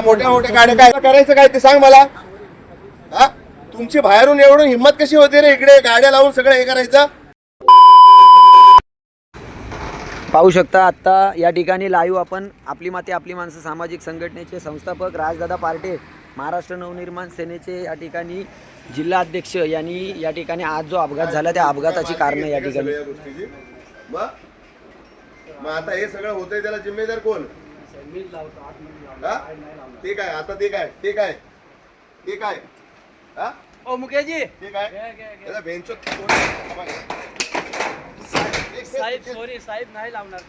मोठ्या मोठ्या गाड्या काय करायचं काय ते सांग मला. हा तुमची बाहेरून एवढं हिंमत कशी होते रे इकडे गाड्या लावून सगळं हे करायचं. पाहू शकता आत्ता या ठिकाणी लाईव्ह आपण आपली माती आपली माणसं सामाजिक संघटनेचे संस्थापक राजदादा पार्टे, महाराष्ट्र नवनिर्माण सेनेचे या ठिकाणी जिल्हा अध्यक्ष यांनी या ठिकाणी आज जो अपघात झाला त्या अपघाताची कारणं या ठिकाणी. मग आता हे सगळं होतंय त्याला जिम्मेदार कोण. ते काय आता ते काय ते काय ते काय हा ओ मुकेशजी ते काय त्याला बेंचो साहेब सॉरी साहेब नाही लावणार.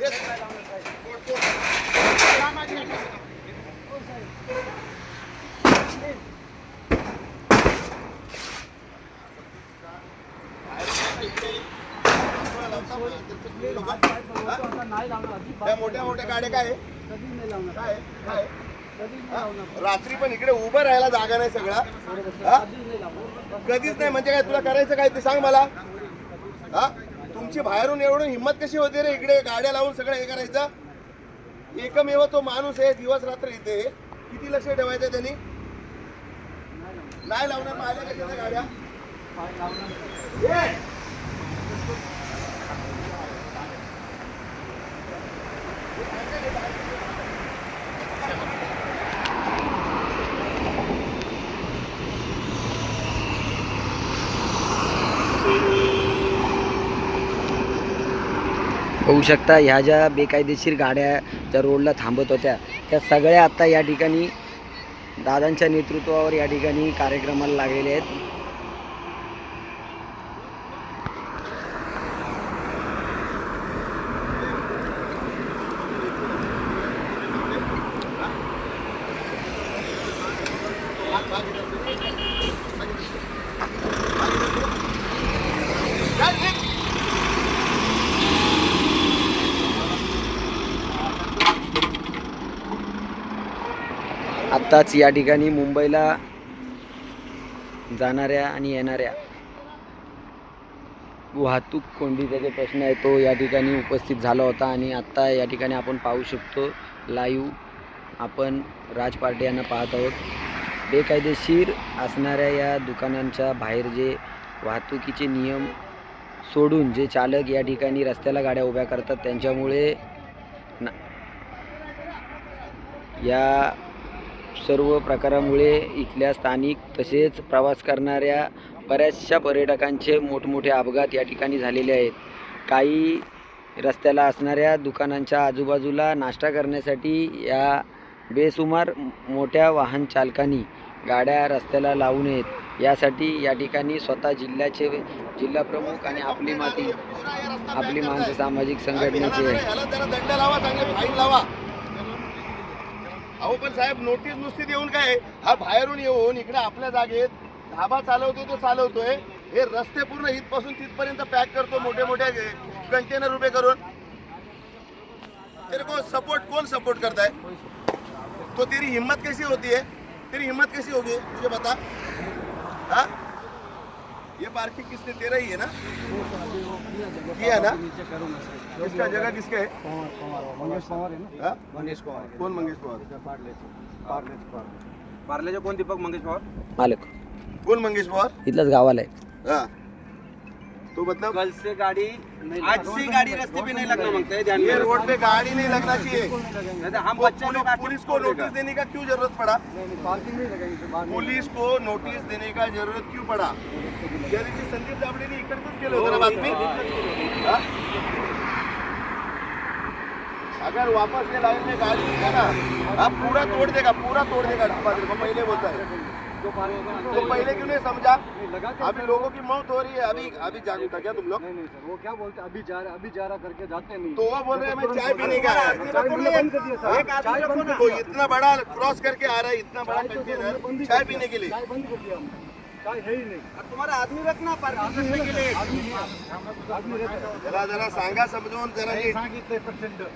मोठ्या मोठ्या गाड्या काय रात्री पण इकडे उभं राहायला जागा नाही सगळा. कधीच नाही म्हणजे काय तुला करायचं काय ते सांग मला. हा तुमची बाहेरून एवढं हिंमत कशी होते रे इकडे गाड्या लावून सगळं हे करायचं. एकमेव तो माणूस आहे दिवस रात्र इथे. किती लक्ष ठेवायचं त्यांनी. नाही लावणार माझ्या कशाच्या गाड्या. होऊ शकता ह्या ज्या बेकायदेशीर गाड्या ज्या रोडला थांबत होत्या त्या सगळ्या आत्ता या ठिकाणी दादांच्या नेतृत्वावर या ठिकाणी कार्यक्रमाला लागलेले आहेत. आत्ताच या ठिकाणी मुंबईला जाणाऱ्या आणि येणाऱ्या वाहतूक कोंडीचा जो प्रश्न आहे तो या ठिकाणी उपस्थित झाला होता आणि आत्ता या ठिकाणी आपण पाहू शकतो लाईव्ह आपण राज पार्टे यांना पाहत आहोत. बेकायदेशीर असणाऱ्या या दुकानांच्या बाहेर जे वाहतुकीचे नियम सोडून जे चालक या ठिकाणी रस्त्याला गाड्या उभ्या करतात त्यांच्यामुळे या सर्व प्रकारामुळे इथल्या स्थानिक तसेच प्रवास करणाऱ्या बऱ्याचशा पर्यटकांचे मोठमोठे अपघात या ठिकाणी झालेले आहेत. काही रस्त्याला असणाऱ्या दुकानांच्या आजूबाजूला नाश्ता करण्यासाठी या बेसुमार मोठ्या वाहन चालकांनी गाड्या रस्त्याला लावू नयेत यासाठी या ठिकाणी स्वतः जिल्ह्याचे जिल्हा प्रमुख आणि आपली माती आपली माणसं सामाजिक संघटनेचे अहो पण साहेब नोटीस नुसती देऊन काय. हा बाहेरून येऊन इकडे आपल्या जागेत धाबा चालवतोय तो चालवतोय. हे रस्ते पूर्ण इथपासून तिथपर्यंत पॅक करतो मोठे मोठे कंटेनर उभे करून. तेरे को सपोर्ट कौन सपोर्ट करता है. तो तेरी हिम्मत कैसी होती है. तेरी हिम्मत कैसी होगी मुझे बता. हाँ ये पार्किंग किसने तेरा ही है ना. किया ना. किसका जगह किसका है. मंगेश पवार है ना. मंगेश पवार. कौन मंगेश पवार. पार्लेचे कोण दीपक मंगेश पवार मालक. कौन मंगेश पवार. इथलाच गावाला आहे. हाँ तो मतलब कल से गाड़ी आज से गाड़ी रास्ते पे नहीं लगना मांगता है. ध्यान ये में रोड पे गाड़ी नहीं लगना चाहिए. हम बच्चे लोग पुलिस को नोटिस देने का क्यों जरूरत पड़ा. पार्किंग नहीं लगाएंगे. पुलिस को नोटिस देने का जरूरत क्यों पड़ा. त्या दिवशी संदीप दाबडेने इकडचंच केलं होतं ना बातमी. हाँ? अगर वापस ये लाइन में गाड़ी देगा ना आप पूरा तोड़ देगा ढाबा. तेरे को पहले बोलता है तो पहले क्यों नहीं समझा. अभी लोगों की मौत हो रही है. अभी जानू था क्या तुम लोग. नहीं सर वो क्या बोलते अभी जा रहा करके जाते नहीं. तो वो बोल रहे हैं मैं चाय पीने का है. एक आदमी को इतना बड़ा क्रॉस करके आ रहा है. इतना बड़ा कंटेनर चाय पीने के लिए. चाय बंद कर दिया हमने. चाय है ही नहीं. तुम्हारा आदमी रखना पार्किंग करने के लिए. जरा सांगा समजून जरा नीट. सांगितलंय प्रचंड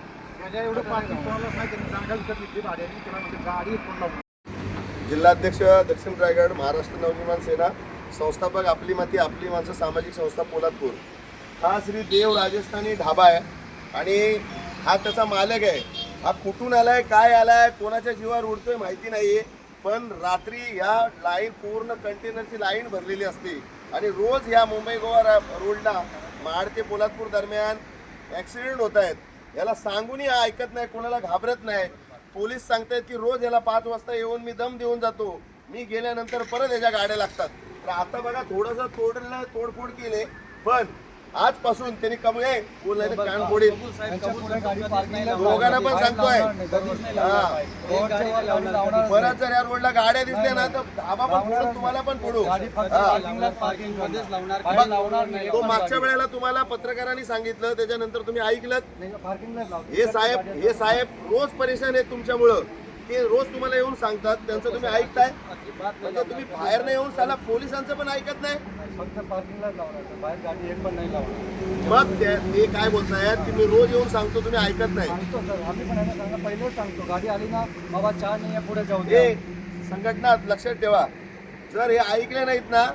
माझ्या एवढं पार्किंग कोणालाच नाही. त्यांनी जागा विकत घेतली भाड्याने. त्याला म्हणजे गाडी कोण. जिल्हाध्यक्ष दक्षिण रायगड महाराष्ट्र नवनिर्माण सेना संस्थापक आपली माती आपली माणसं सामाजिक संस्था पोलादपूर. हा श्री देव राजस्थानी ढाबा आहे आणि हा त्याचा मालक आहे. हा कुठून आलाय, काय आलाय, कोणाच्या जीवावर उडतोय माहिती नाहीये, पण रात्री ह्या लाईन पूर्ण कंटेनरची लाईन भरलेली असते आणि रोज ह्या मुंबई गोवा रोडला महाड ते पोलादपूर दरम्यान ॲक्सिडेंट होत आहेत. याला सांगूनही हा ऐकत नाही, कोणाला घाबरत नाही. पोलीस सांगतायत की रोज याला 5 वाजता येऊन मी दम देऊन जातो, मी गेल्यानंतर परत याच्या गाड्या लागतात. तर आता बघा थोडंसं तोडफोड केले, पण आजपासून त्यांनी कमी आहे बोलायचं कान फोडील. दोघांना पण सांगतोय परत जर या रोडला गाड्या दिसल्या ना तर धाबा पण फोडून तुम्हाला पण फोडू. तो मागच्या वेळेला तुम्हाला पत्रकारांनी सांगितलं, त्याच्यानंतर तुम्ही ऐकलं. हे साहेब रोज परेशान आहेत तुमच्यामुळं, ते रोज तुम्हाला येऊन सांगतात, त्यांचं तुम्ही ऐकताय. म्हणजे तुम्ही बाहेर नाही येऊन साला पोलिसांचं पण ऐकत नाही. मग ते काय बोलतायत की मी रोज येऊन सांगतो, तुम्ही ऐकत नाही. हे संघटना लक्षात ठेवा, जर हे ऐकले नाहीत ना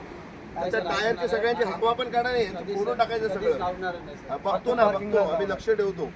तर टायरची सगळ्यांची हवा पण काढा नाही, फोडून टाकायचं सगळं. बघतो आम्ही लक्ष ठेवतो.